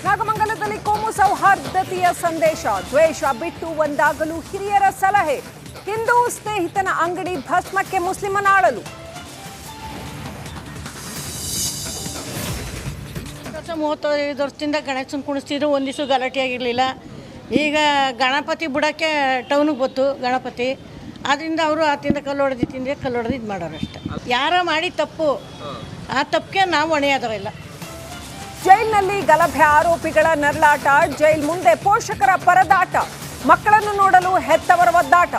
ನಾಗಮಂಗಲದಲ್ಲಿ ಕೋಮು ಸೌಹಾರ್ದತೆಯ ಸಂದೇಶ, ದ್ವೇಷ ಬಿಟ್ಟು ಒಂದಾಗಲು ಹಿರಿಯರ ಸಲಹೆ. ಹಿಂದೂ ಸ್ನೇಹಿತನ ಅಂಗಡಿ ಭಸ್ಮಕ್ಕೆ ಮುಸ್ಲಿಮನಾಳಲು. 35 ವರ್ಷದಿಂದ ಗಣೇಶನ ಕುಣಿಸ್ತಿದ್ರು, ಒಂದು ದಿವಸ ಗಲಾಟೆ ಆಗಿರಲಿಲ್ಲ. ಈಗ ಗಣಪತಿ ಬಿಡೋಕ್ಕೆ ಟೌನಿಗೆ ಬಂತು ಗಣಪತಿ, ಅದರಿಂದ ಅವರು ಆತಿಂದ ಕಲ್ಲು ಹೊಡೆದು ಇದು ಮಾಡೋರು ಅಷ್ಟೆ. ಯಾರೋ ಮಾಡಿ ತಪ್ಪು, ಆ ತಪ್ಪಿಗೆ ನಾವು ಹೊಣೆಯಾದವಲ್ಲ. ಜೈಲಿನಲ್ಲಿ ಗಲಭೆ ಆರೋಪಿಗಳ ನರಳಾಟ, ಜೈಲ್ ಮುಂದೆ ಪೋಷಕರ ಪರದಾಟ, ಮಕ್ಕಳನ್ನು ನೋಡಲು ಹೆತ್ತವರ ಒದ್ದಾಟ.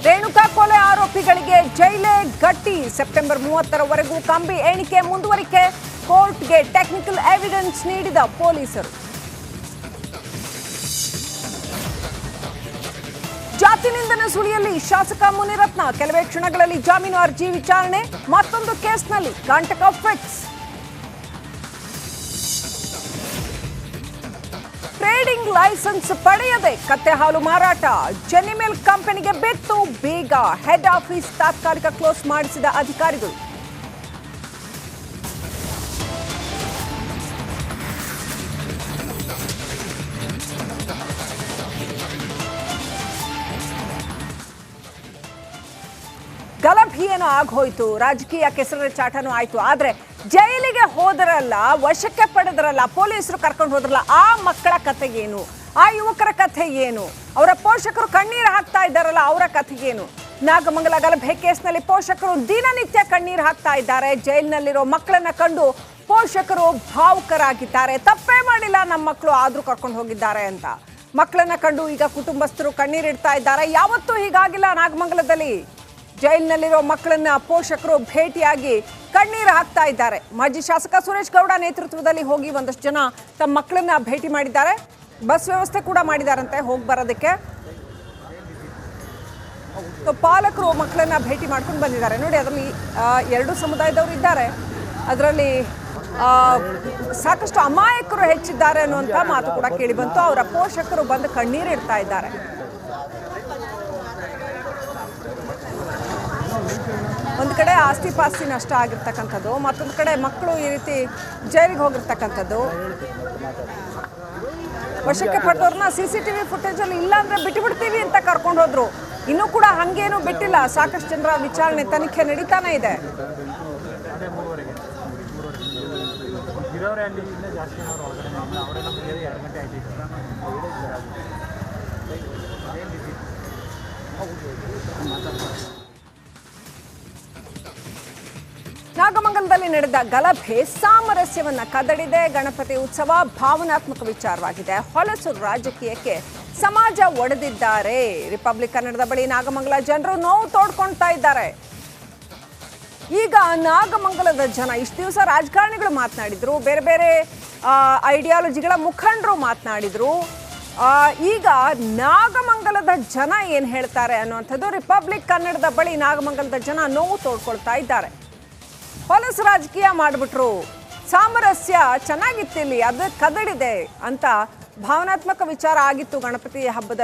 ರೇಣುಕಾ ಕೊಲೆ ಆರೋಪಿಗಳಿಗೆ ಜೈಲೇ ಗಟ್ಟಿ, ಸೆಪ್ಟೆಂಬರ್ 30ರವರೆಗೂ ಕಂಬಿ ಎಣಿಕೆ ಮುಂದುವರಿಕೆ, ಕೋರ್ಟ್ಗೆ ಟೆಕ್ನಿಕಲ್ ಎವಿಡೆನ್ಸ್ ನೀಡಿದ ಪೊಲೀಸರು. ಜಾತಿ ನಿಂದನ ಸುಳಿಯಲ್ಲಿ ಶಾಸಕ ಮುನಿರತ್ನ, ಕೆಲವೇ ಕ್ಷಣಗಳಲ್ಲಿ ಜಾಮೀನು ಅರ್ಜಿ ವಿಚಾರಣೆ, ಮತ್ತೊಂದು ಕೇಸ್ನಲ್ಲಿ ಕಂಟಕ ಫಿಕ್ಸ್. ಟ್ರೇಡಿಂಗ್ ಲೈಸೆನ್ಸ್ ಪಡೆಯದೆ ಕತ್ತೆ ಹಾಲು ಮಾರಾಟ, ಜೆನ್ನಿ ಮಿಲ್ಕ್ ಕಂಪನಿಗೆ ಬಿತ್ತು ಬೀಗ, ಹೆಡ್ ಆಫೀಸ್ ತಾತ್ಕಾಲಿಕ ಕ್ಲೋಸ್ ಮಾಡಿಸಿದ ಅಧಿಕಾರಿಗಳು. ಗಲಭೆ ಏನೋ ಆಗೋಯ್ತು, ರಾಜಕೀಯ ಕೆಸರ ಚಾಟನೂ ಆಯ್ತು. ಆದ್ರೆ ಜೈಲಿಗೆ ಹೋದ್ರಲ್ಲ, ವಶಕ್ಕೆ ಪಡೆದ್ರಲ್ಲ, ಪೊಲೀಸರು ಕರ್ಕೊಂಡು ಹೋದ್ರಲ್ಲ, ಆ ಮಕ್ಕಳ ಕಥೆ ಏನು, ಆ ಯುವಕರ ಕಥೆ ಏನು, ಅವರ ಪೋಷಕರು ಕಣ್ಣೀರು ಹಾಕ್ತಾ ಇದ್ದಾರಲ್ಲ, ಅವರ ಕಥೆ ಏನು? ನಾಗಮಂಗಲ ಗಲಭೆ ಕೇಸ್ನಲ್ಲಿ ಪೋಷಕರು ದಿನನಿತ್ಯ ಕಣ್ಣೀರು ಹಾಕ್ತಾ ಇದ್ದಾರೆ. ಜೈಲಿನಲ್ಲಿರೋ ಮಕ್ಕಳನ್ನ ಕಂಡು ಪೋಷಕರು ಭಾವುಕರಾಗಿದ್ದಾರೆ. ತಪ್ಪೇ ಮಾಡಿಲ್ಲ ನಮ್ಮ ಮಕ್ಕಳು, ಆದ್ರೂ ಕರ್ಕೊಂಡು ಹೋಗಿದ್ದಾರೆ ಅಂತ ಮಕ್ಕಳನ್ನ ಕಂಡು ಈಗ ಕುಟುಂಬಸ್ಥರು ಕಣ್ಣೀರಿಡ್ತಾ ಇದ್ದಾರೆ. ಯಾವತ್ತೂ ಹೀಗಾಗಿಲ್ಲ ನಾಗಮಂಗಲದಲ್ಲಿ. ಜೈಲಿನಲ್ಲಿರೋ ಮಕ್ಕಳನ್ನ ಪೋಷಕರು ಭೇಟಿಯಾಗಿ ಕಣ್ಣೀರು ಹಾಕ್ತಾ ಇದ್ದಾರೆ. ಮಾಜಿ ಶಾಸಕ ಸುರೇಶ್ ಗೌಡ ನೇತೃತ್ವದಲ್ಲಿ ಹೋಗಿ ಒಂದಷ್ಟು ಜನ ತಮ್ಮ ಮಕ್ಕಳನ್ನ ಭೇಟಿ ಮಾಡಿದ್ದಾರೆ. ಬಸ್ ವ್ಯವಸ್ಥೆ ಕೂಡ ಮಾಡಿದಾರಂತೆ ಹೋಗಿ ಬರೋದಕ್ಕೆ. ಪಾಲಕರು ಮಕ್ಕಳನ್ನ ಭೇಟಿ ಮಾಡ್ಕೊಂಡು ಬಂದಿದ್ದಾರೆ. ನೋಡಿ, ಅದರಲ್ಲಿ 2 ಸಮುದಾಯದವರು ಇದ್ದಾರೆ. ಅದರಲ್ಲಿ ಸಾಕಷ್ಟು ಅಮಾಯಕರು ಹೆಚ್ಚಿದ್ದಾರೆ ಅನ್ನುವಂಥ ಮಾತು ಕೂಡ ಕೇಳಿ ಬಂತು. ಅವರ ಪೋಷಕರು ಬಂದು ಕಣ್ಣೀರು ಇಡ್ತಾ ಇದ್ದಾರೆ. ಒಂದು ಕಡೆ ಆಸ್ತಿ ಪಾಸ್ತಿ ನಷ್ಟ ಆಗಿರ್ತಕ್ಕಂಥದ್ದು, ಮತ್ತೊಂದು ಕಡೆ ಮಕ್ಕಳು ಈ ರೀತಿ ಜೈಲಿಗೆ ಹೋಗಿರ್ತಕ್ಕಂಥದ್ದು. ವಶಕ್ಕೆ ಪಡೆದವ್ರನ್ನ CCTV ಫುಟೇಜಲ್ಲಿ ಇಲ್ಲ ಅಂದ್ರೆ ಬಿಟ್ಟುಬಿಡ್ತೀವಿ ಅಂತ ಕರ್ಕೊಂಡು ಹೋದ್ರು. ಇನ್ನೂ ಕೂಡ ಹಂಗೇನು ಬಿಟ್ಟಿಲ್ಲ. ಸಾಕಷ್ಟು ಜನರ ವಿಚಾರಣೆ, ತನಿಖೆ ನಡೀತಾನೆ ಇದೆ. ನಾಗಮಂಗಲದಲ್ಲಿ ನಡೆದ ಗಲಭೆ ಸಾಮರಸ್ಯವನ್ನ ಕದಡಿದೆ. ಗಣಪತಿ ಉತ್ಸವ ಭಾವನಾತ್ಮಕ ವಿಚಾರವಾಗಿದೆ. ಹೊಲಸು ರಾಜಕೀಯಕ್ಕೆ ಸಮಾಜ ಒಡೆದಿದ್ದಾರೆ. ರಿಪಬ್ಲಿಕ್ ಕನ್ನಡದ ಬಳಿ ನಾಗಮಂಗಲ ಜನರು ನೋವು ತೋಡ್ಕೊಳ್ತಾ ಇದ್ದಾರೆ. ಈಗ ನಾಗಮಂಗಲದ ಜನ, ಇಷ್ಟು ದಿವಸ ರಾಜಕಾರಣಿಗಳು ಮಾತನಾಡಿದ್ರು, ಬೇರೆ ಬೇರೆ ಐಡಿಯಾಲಜಿಗಳ ಮುಖಂಡರು ಮಾತನಾಡಿದ್ರು. ಈಗ ನಾಗಮಂಗಲದ ಜನ ಏನ್ ಹೇಳ್ತಾರೆ ಅನ್ನುವಂಥದ್ದು, ರಿಪಬ್ಲಿಕ್ ಕನ್ನಡದ ಬಳಿ ನಾಗಮಂಗಲದ ಜನ ನೋವು ತೋಡ್ಕೊಳ್ತಾ ಇದ್ದಾರೆ. ಹೊಲಸು ರಾಜಕೀಯ ಮಾಡಿಬಿಟ್ರು, ಸಾಮರಸ್ಯ ಚೆನ್ನಾಗಿತ್ತಿಲ್ಲಿ, ಅದು ಕದಡಿದೆ ಅಂತ ಭಾವನಾತ್ಮಕ ವಿಚಾರ ಆಗಿತ್ತು ಗಣಪತಿ ಹಬ್ಬದ